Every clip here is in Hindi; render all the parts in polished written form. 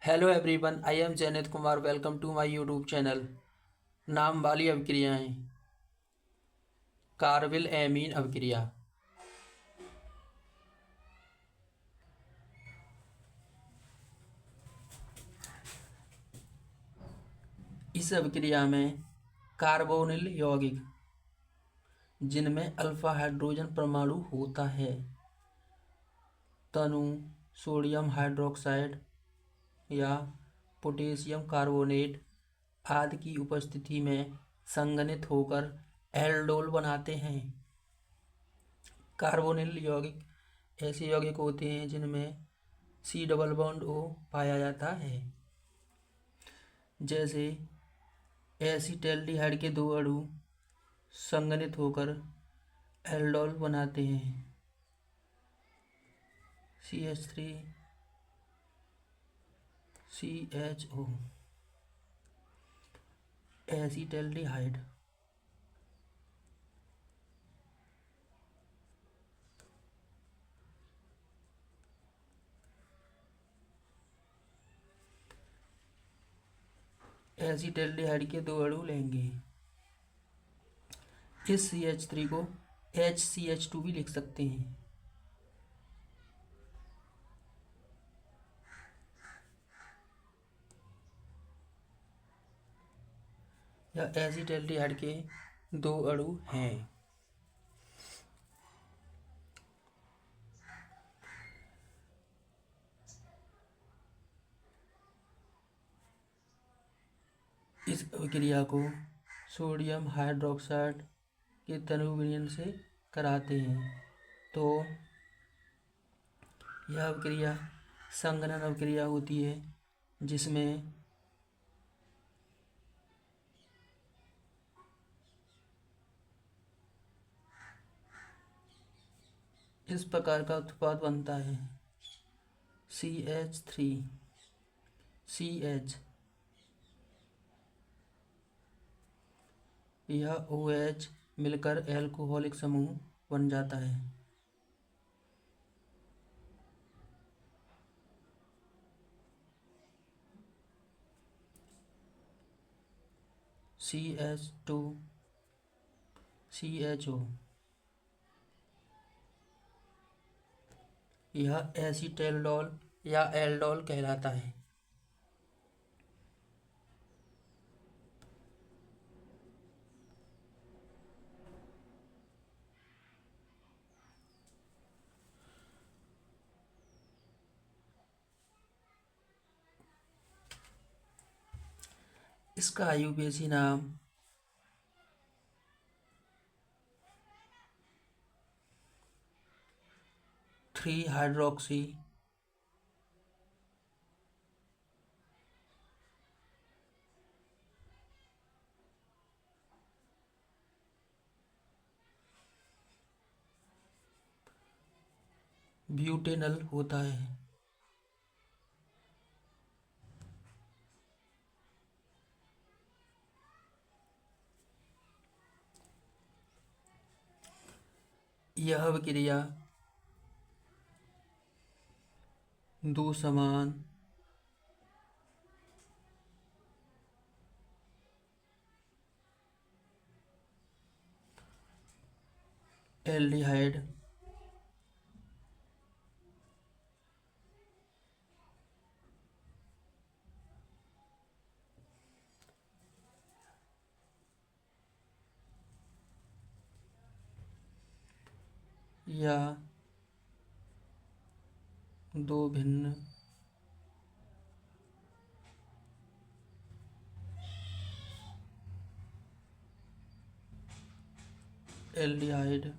Hello everyone, I am Jainit Kumar. Welcome to my YouTube channel. नाम वाली अभिक्रियाएं। कार्बिल एमीन अभिक्रिया। इस अभिक्रिया में कार्बोनिल यौगिक जिनमें अल्फा हाइड्रोजन परमाणु होता है तनु सोडियम हाइड्रोक्साइड या पोटेशियम कार्बोनेट आदि की उपस्थिति में संघनित होकर एल्डोल बनाते हैं। कार्बोनिल यौगिक ऐसे यौगिक होते हैं जिनमें C डबल बॉन्ड O पाया जाता है। जैसे एसीटैल्डिहाइड के दो अणु संघनित होकर एल्डोल बनाते हैं CH3CHO। एसीटैल्डिहाइड एसीटैल्डिहाइड के दो अणु लेंगे। इस CH3 को HCH2 भी लिख सकते हैं। या एसीटैल्डिहाइड के दो अणु हैं। इस अभिक्रिया को सोडियम हाइड्रोक्साइड के तनु विलयन से कराते हैं तो यह अभिक्रिया संघनन अभिक्रिया होती है, जिसमें इस प्रकार का उत्पाद बनता है CH3CH। यह OH मिलकर एल्कोहलिक समूह बन जाता है। CH2CHO। यह एसीटेल्डोल या एल्डोल कहलाता है। इसका आयुपेशी नाम थ्री हाइड्रोक्सी ब्यूटेनल होता है। यह अभिक्रिया दो समान एल्डिहाइड या दो भिन्न एल्डिहाइड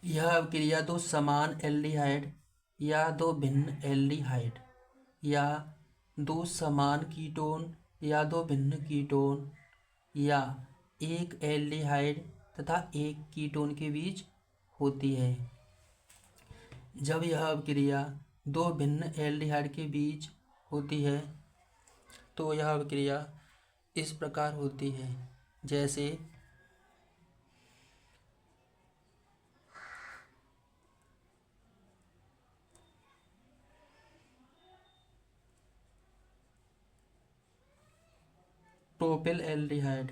यह अभिक्रिया दो समान एल्डिहाइड या दो भिन्न एल्डिहाइड या दो समान कीटोन या दो भिन्न कीटोन या एक एल्डिहाइड तथा एक कीटोन के बीच होती है। जब यह अभिक्रिया दो भिन्न एल्डिहाइड के बीच होती है तो यह अभिक्रिया इस प्रकार होती है। जैसे प्रोपिल एल्डिहाइड,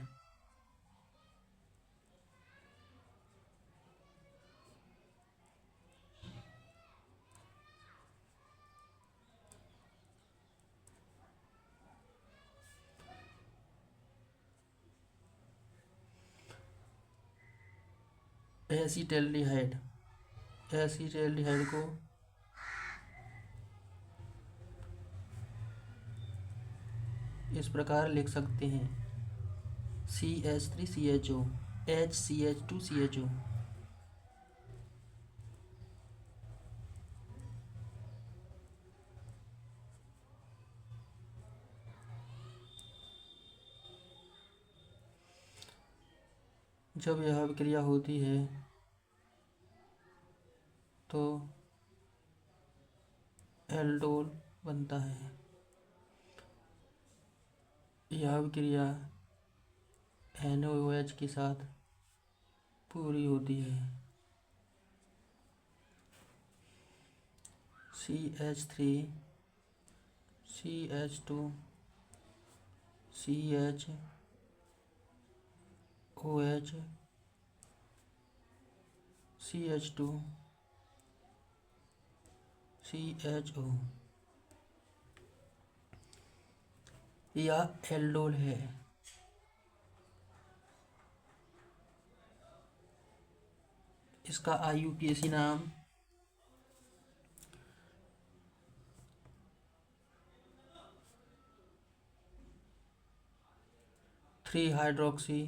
एसीटैल्डिहाइड, एसीटैल्डिहाइड को इस प्रकार लिख सकते हैं CH3CHO HCH2CHO। जब यह अभिक्रिया होती है तो एल्डोल बनता है। यह अभिक्रिया NaOH के साथ पूरी होती है। CH3 CH2 CH OH CH2 CHO, यह एल्डोल है। इसका IUPAC नाम थ्री हाइड्रोक्सी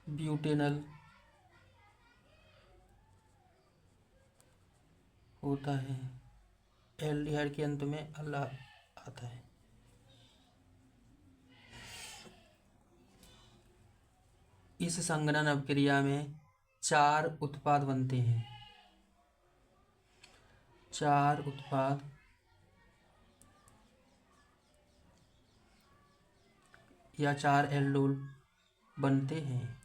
ब्यूटेनल होता है। एल्डिहाइड के अंत में अल्लाह आता है। इस संघनन अभिक्रिया में 4 उत्पाद बनते हैं। 4 उत्पाद या 4 एल्डोल बनते हैं।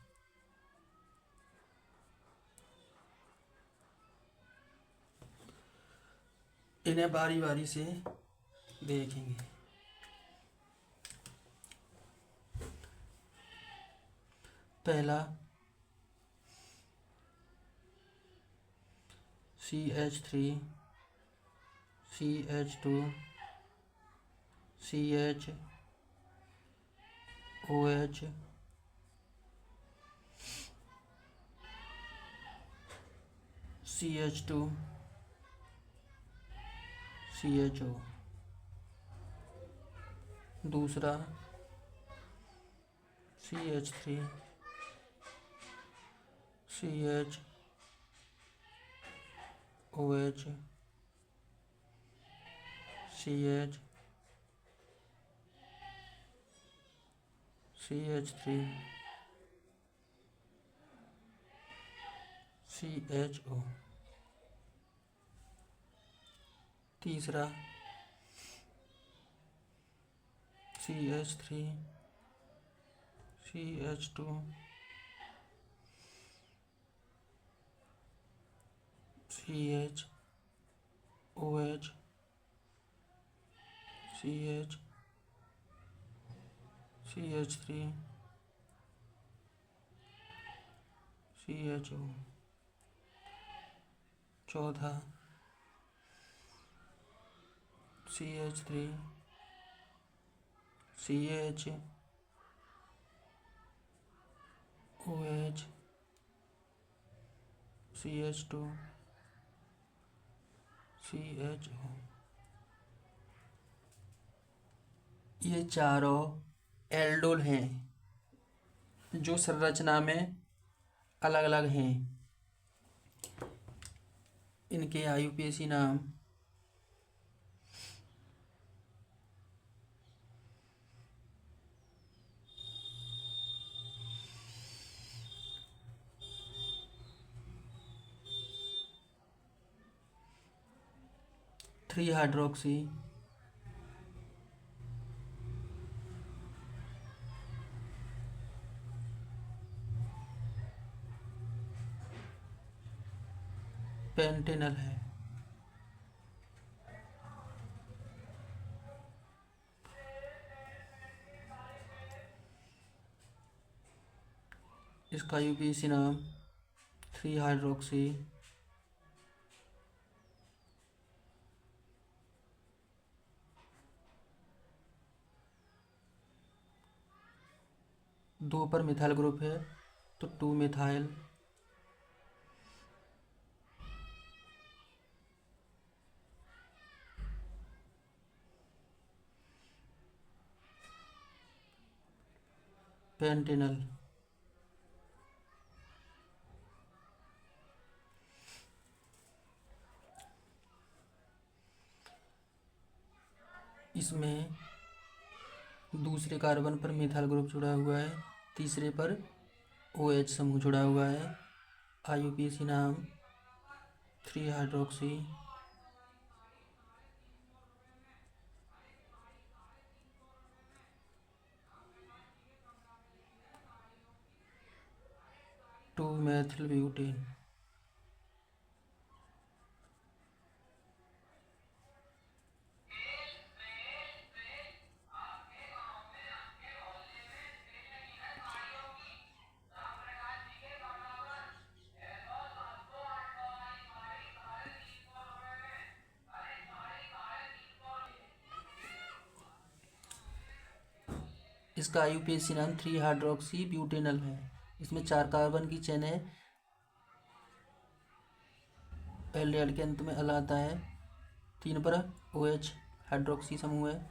इन्हें बारी बारी से देखेंगे। पहला CH3 CH2 CH OH CH2 CHO। दूसरा CH3 CH OH CH CH3 CHO। तीसरा CH3 CH2 CH OH CH CH3 CHO। चौथा CH3 CH OH CH2 CHO। ये चारों एल्डोल हैं जो संरचना में अलग अलग हैं। इनके IUPAC नाम 3 हाइड्रोक्सी पेंटेनल है। इसका यूपीएसी नाम 3 हाइड्रोक्सी दो पर मिथाइल ग्रुप है तो 2 मिथाइल पेंटेनल। इसमें दूसरे कार्बन पर मिथाइल ग्रुप जुड़ा हुआ है, तीसरे पर OH समूह जुड़ा हुआ है। IUPAC नाम 3 हाइड्रोक्सी 2 methyl butane। इसका IUPAC नाम 3 हाइड्रोक्सी ब्यूटेनल है। इसमें 4 कार्बन की चेन है, एल्डिहाइड के अंत में अल आता है, 3 पर OH हाइड्रोक्सी समूह है।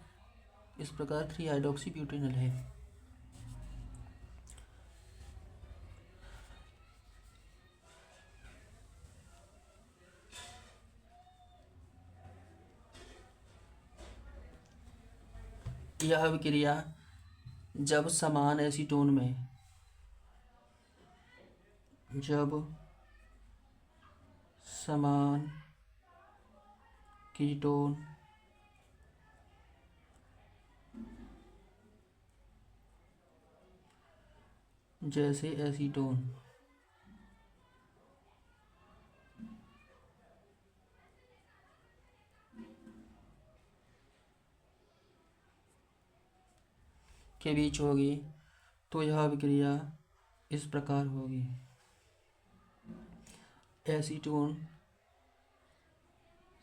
इस प्रकार 3 हाइड्रोक्सी ब्यूटेनल है। यह विक्रिया जब समान एसीटोन में समान कीटोन जैसे एसीटोन के बीच होगी तो यह विक्रिया इस प्रकार होगी। Acetone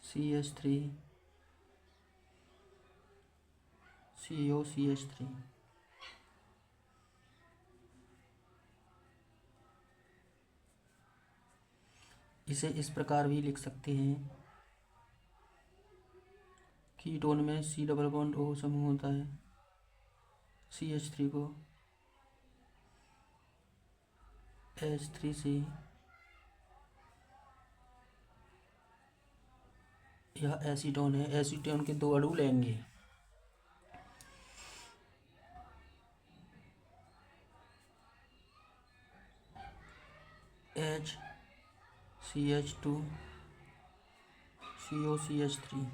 CH3 COCH3। इसे इस प्रकार भी लिख सकते हैं, कीटोन में C डबल बॉन्ड O समूह होता है, CH3 को H3C, यह एसीटोन है। एसीटोन के 2 अणु लेंगे, HCH2 COCH3।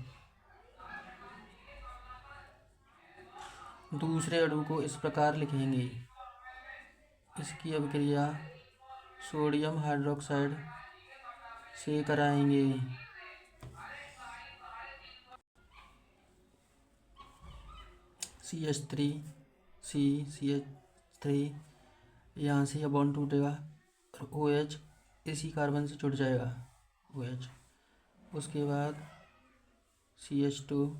दूसरे अणु को इस प्रकार लिखेंगे, इसकी अभिक्रिया सोडियम हाइड्रोक्साइड से कराएंगे। CH3 CH3 यहाँ से यह बॉन्ड टूटेगा और OH इसी कार्बन से जुड़ जाएगा, OH। उसके बाद CH2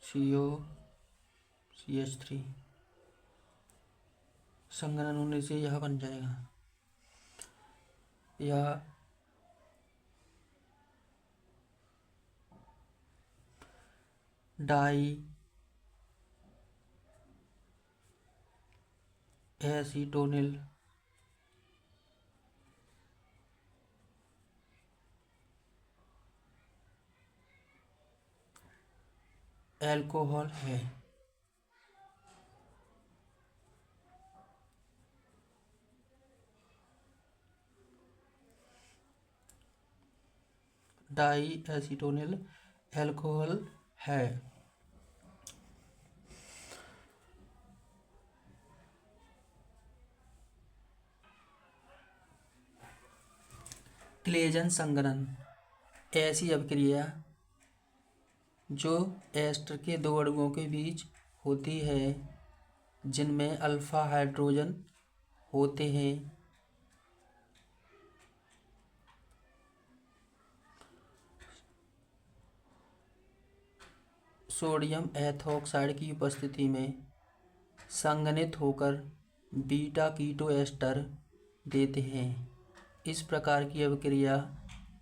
CO CH3 संघनन होने से यह बन जाएगा। यह डाई एसीटोनिल एल्कोहल है। डाई एसीटोनिल अल्कोहल है। क्लेजन संघनन ऐसी अभिक्रिया जो एस्टर के दो अणुओं के बीच होती है जिनमें अल्फा हाइड्रोजन होते हैं। सोडियम एथॉक्साइड की उपस्थिति में संघनित होकर बीटा कीटो एस्टर देते हैं। इस प्रकार की अभिक्रिया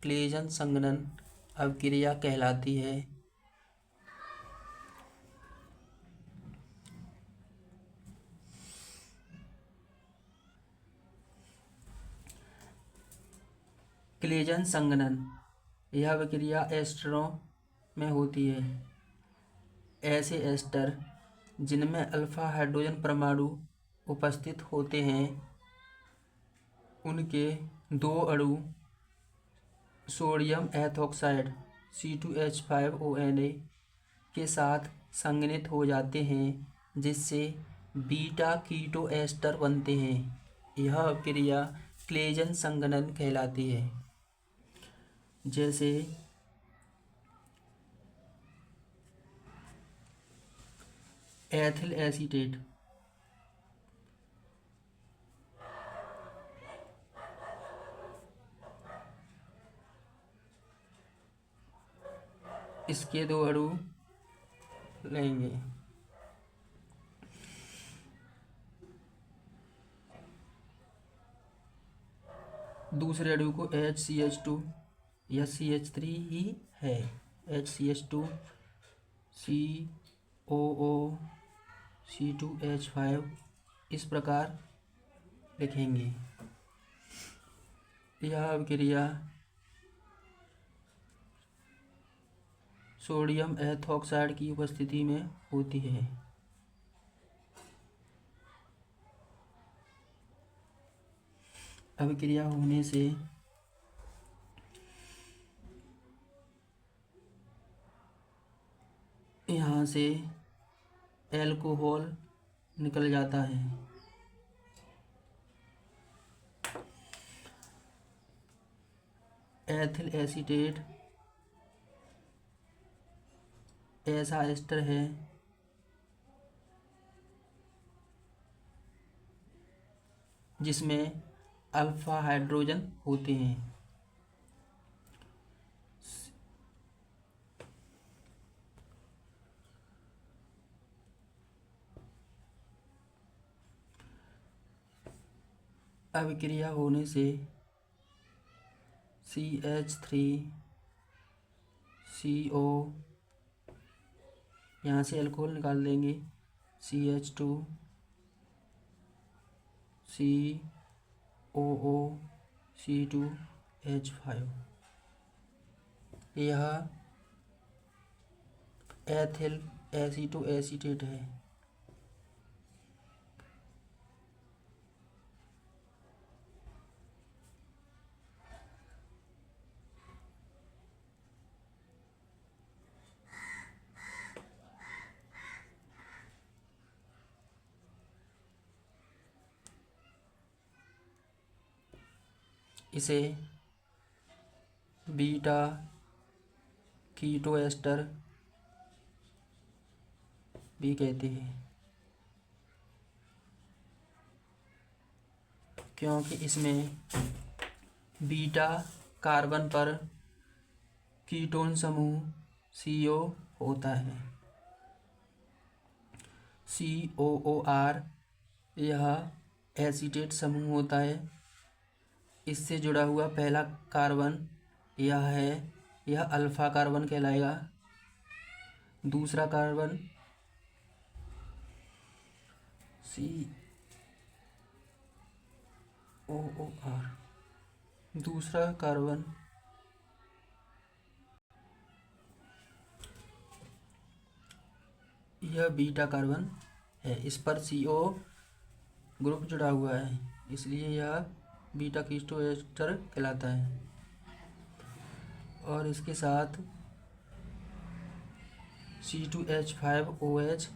क्लेजन संघनन अभिक्रिया कहलाती है। क्लेजन संघनन यह अभिक्रिया एस्टरों में होती है। ऐसे एस्टर जिनमें अल्फा हाइड्रोजन परमाणु उपस्थित होते हैं उनके दो अणु सोडियम एथॉक्साइड C2H5ONa के साथ संघनित हो जाते हैं जिससे बीटा कीटो एस्टर बनते हैं। यह अभिक्रिया क्लेजन संघनन कहलाती है। जैसे एथिल एसीटेट इसके दो अणु लेंगे। दूसरे अणु को HCH2 या CH3 ही है। HCH2 COO C2H5 इस प्रकार लिखेंगे। यह अभिक्रिया सोडियम एथॉक्साइड की उपस्थिति में होती है। अभिक्रिया होने से यहाँ से अल्कोहल निकल जाता है। एथिल एसीटेट ऐसा एस्टर है जिसमें अल्फा हाइड्रोजन होते हैं। अभिक्रिया होने से CH3CO यहाँ से अल्कोहल निकाल देंगे CH2 COO C2H5 यह एथिल एसीटो एसीटेट है। इसे बीटा कीटो एस्टर भी कहते हैं क्योंकि इसमें बीटा कार्बन पर कीटोन समूह CO होता है। COOR यह एसीटेट समूह होता है। इससे जुड़ा हुआ पहला कार्बन यह है, यह अल्फा कार्बन कहलाएगा। दूसरा कार्बन COOR दूसरा कार्बन यह बीटा कार्बन है। इस पर CO ग्रुप जुड़ा हुआ है इसलिए यह बीटा कीटो एस्टर कहलाता है। और इसके साथ C2H5OH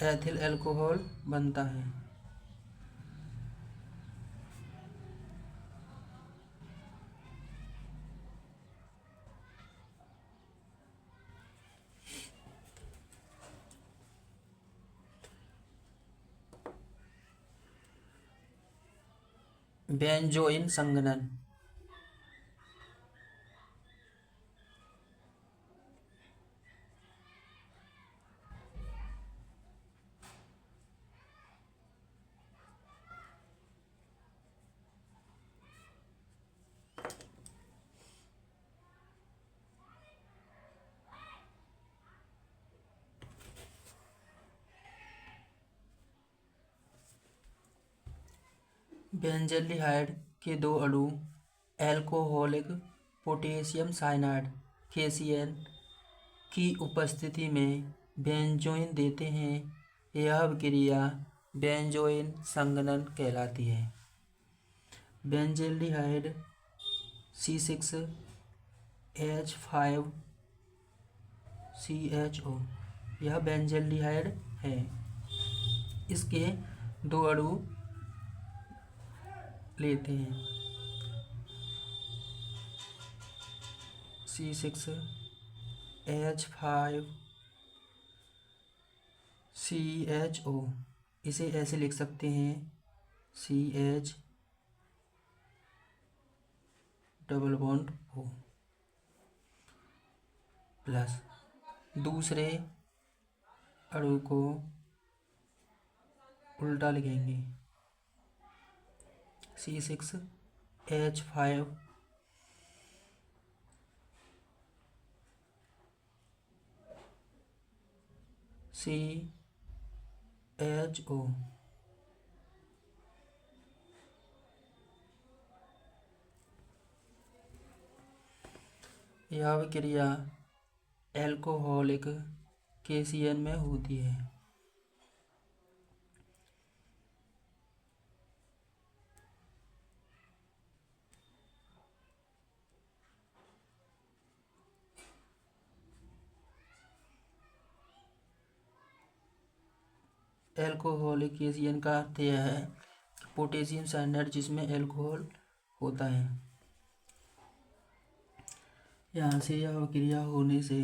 एथिल अल्कोहल बनता है। बेंजोइन संघनन। बेंजल्डिहाइड के दो अणु एल्कोहलिक पोटेशियम साइनाइड KCN की उपस्थिति में बेंजोइन देते हैं। यह अभिक्रिया बेंजोइन संघनन कहलाती है। बेंजल्डिहाइड C6H5CHO यह बेंजल्डिहाइड है। इसके दो अणु लेते हैं C6H5CHO। इसे ऐसे लिख सकते हैं CH double bond O plus दूसरे अणु को उल्टा लिखेंगे C6H5 CHO। यह अभिक्रिया एल्कोहलिक KCN में होती है। एल्कोहलिक KCN का अर्थ यह है पोटेशियम साइनाइड जिसमें एल्कोहल होता है। यहाँ से यह अभिक्रिया होने से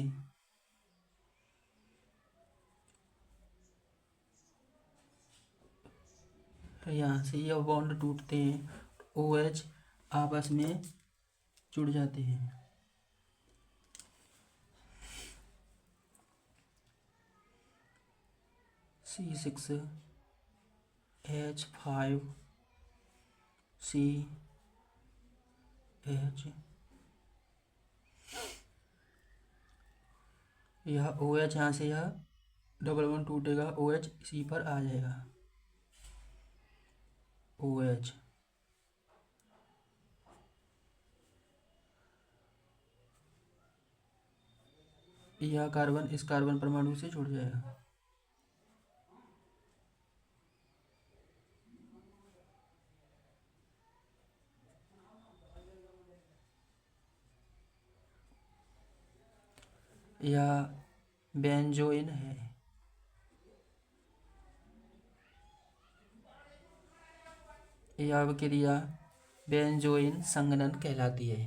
यहाँ से यह बॉन्ड टूटते हैं, OH आपस में जुड़ जाते हैं। C6H5CH यह OH यहाँ से यह डबल बॉन्ड टूटेगा, OH इसी पर आ जाएगा OH। यह कार्बन इस कार्बन परमाणु से जुड़ जाएगा। यह बेंजोइन है। यह अभिक्रिया बेंजोइन संघनन कहलाती है।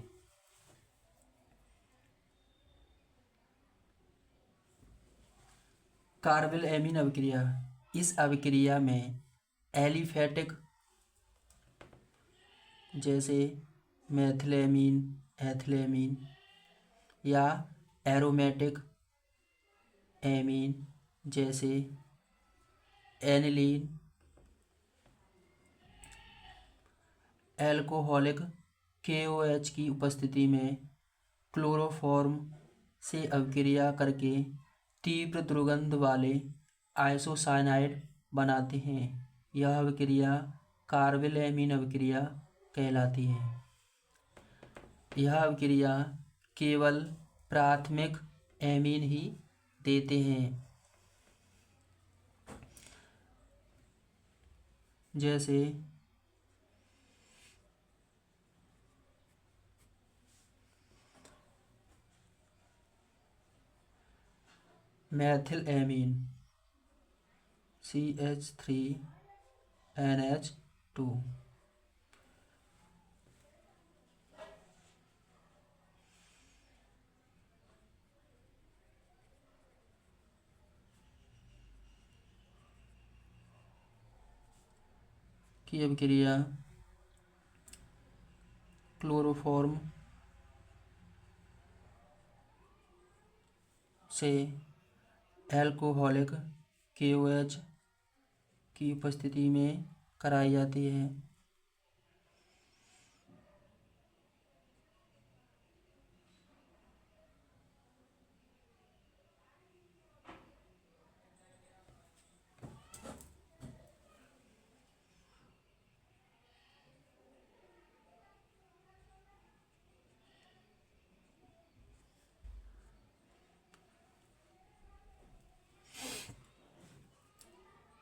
कार्बिल एमीन अभिक्रिया। इस अभिक्रिया में एलिफेटिक जैसे मेथिलेमीन, एथिलेमीन या एरोमेटिक एमीन जैसे एनिलीन, एल्कोहलिक KOH की उपस्थिति में क्लोरोफॉर्म से अभिक्रिया करके तीव्र दुर्गंध वाले आइसोसाइनाइड बनाते हैं। यह अभिक्रिया कार्बिल एमीन अभिक्रिया कहलाती है। यह अभिक्रिया केवल प्राथमिक एमीन ही देते हैं जैसे मैथिलएमीन CH3NH2। की अभिक्रिया क्लोरोफॉर्म से एल्कोहलिक KOH की उपस्थिति में कराई जाती है।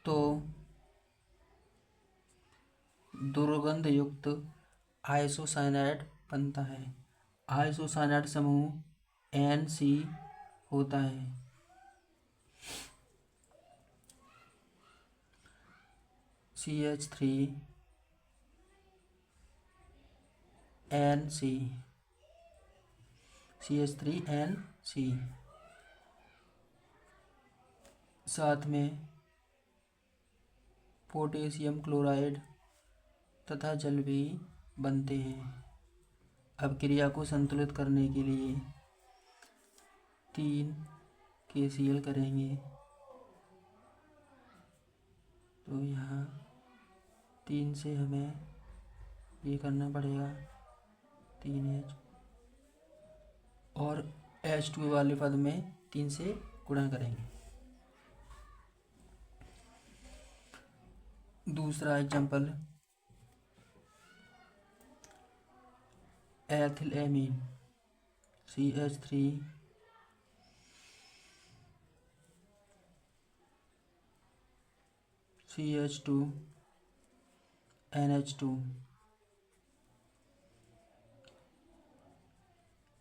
तो दुर्गंध युक्त आइसोसाइनाइड बनता है। आइसोसाइनाइड समूह NC होता है। CH3NC साथ में पोटेशियम क्लोराइड तथा जल भी बनते हैं। अभिक्रिया को संतुलित करने के लिए 3 KCl करेंगे, तो यहाँ 3 से हमें ये करना पड़ेगा 3H, और H2 वाले पद में 3 से गुणा करेंगे। दूसरा एग्जाम्पल, एथिलएमीन CH3CH2NH2।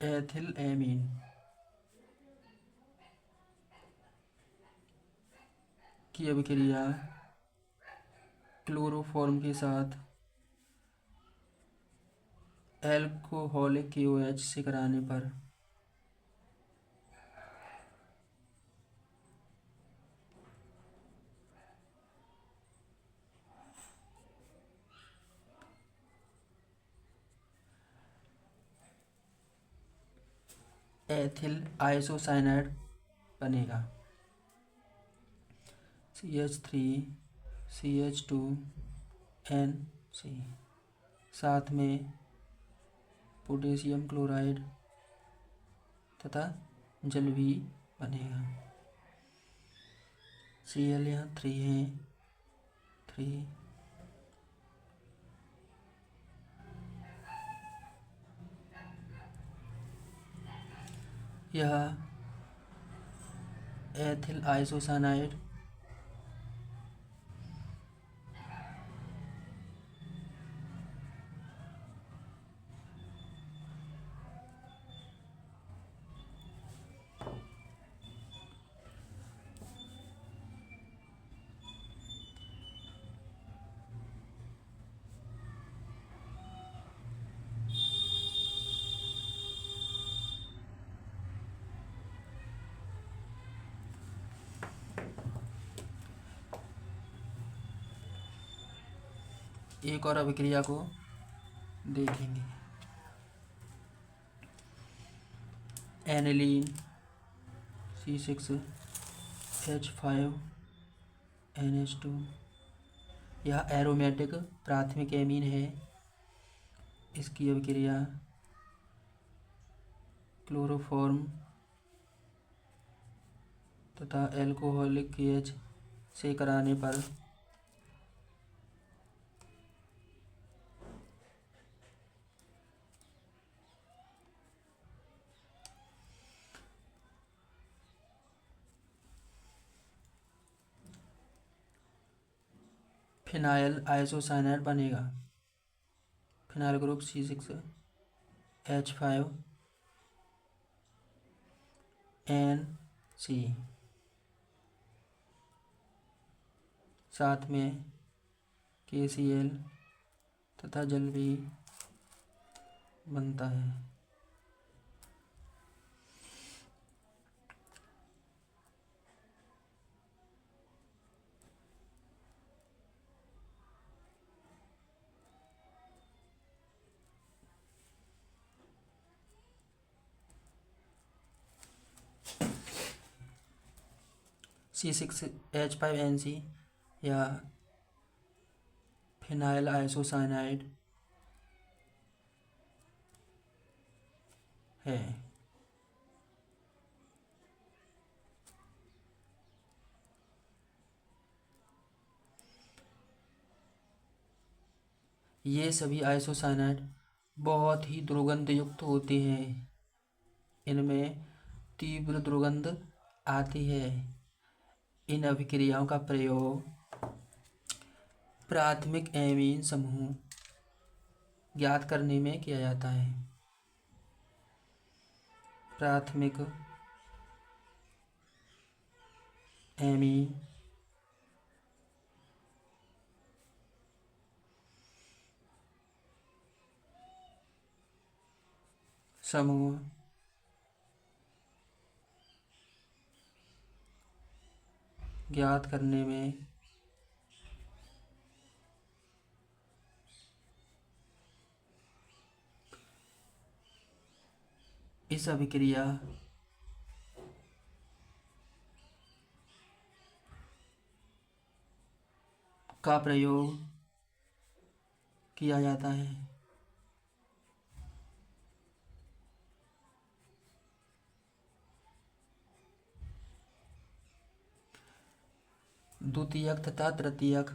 एथिलएमीन की अभिक्रिया क्लोरोफॉर्म के साथ एल्कोहलिक KOH से कराने पर एथिल आइसोसाइनाइड बनेगा। CH3CH2NC साथ में पोटेशियम क्लोराइड तथा जल भी बनेगा। Cl यहाँ 3 है, 3 यह एथिल आइसोसाइनाइड एक और अभिक्रिया को देखेंगे। एनिलीन C6H5NH2 यह एरोमेटिक प्राथमिक एमीन है। इसकी अभिक्रिया क्लोरोफॉर्म तथा एल्कोहलिक KH से कराने पर फिनाइल आइसोसाइनाइड बनेगा। फिनाइल ग्रुप C6H5NC साथ में KCl तथा जल भी बनता है। C6H5NC या फिनाइल आइसोसाइनाइड है। ये सभी आइसोसाइनाइड बहुत ही दुर्गंध युक्त होते हैं। इनमें तीव्र दुर्गंध आती है। इन अभिक्रियाओं का प्रयोग प्राथमिक एमीन समूह ज्ञात करने में किया जाता है। प्राथमिक एमीन समूह ज्ञात करने में इस अभिक्रिया का प्रयोग किया जाता है। द्वितीयक तथा तृतीयक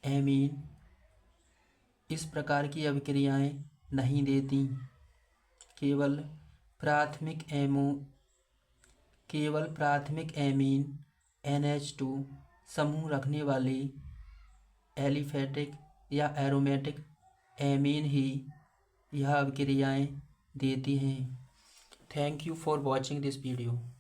एमीन इस प्रकार की अभिक्रियाएं नहीं देती। केवल प्राथमिक एमीन NH2 समूह रखने वाली एलिफेटिक या एरोमेटिक एमीन ही यह अभिक्रियाएं देती हैं। Thank you for watching this video.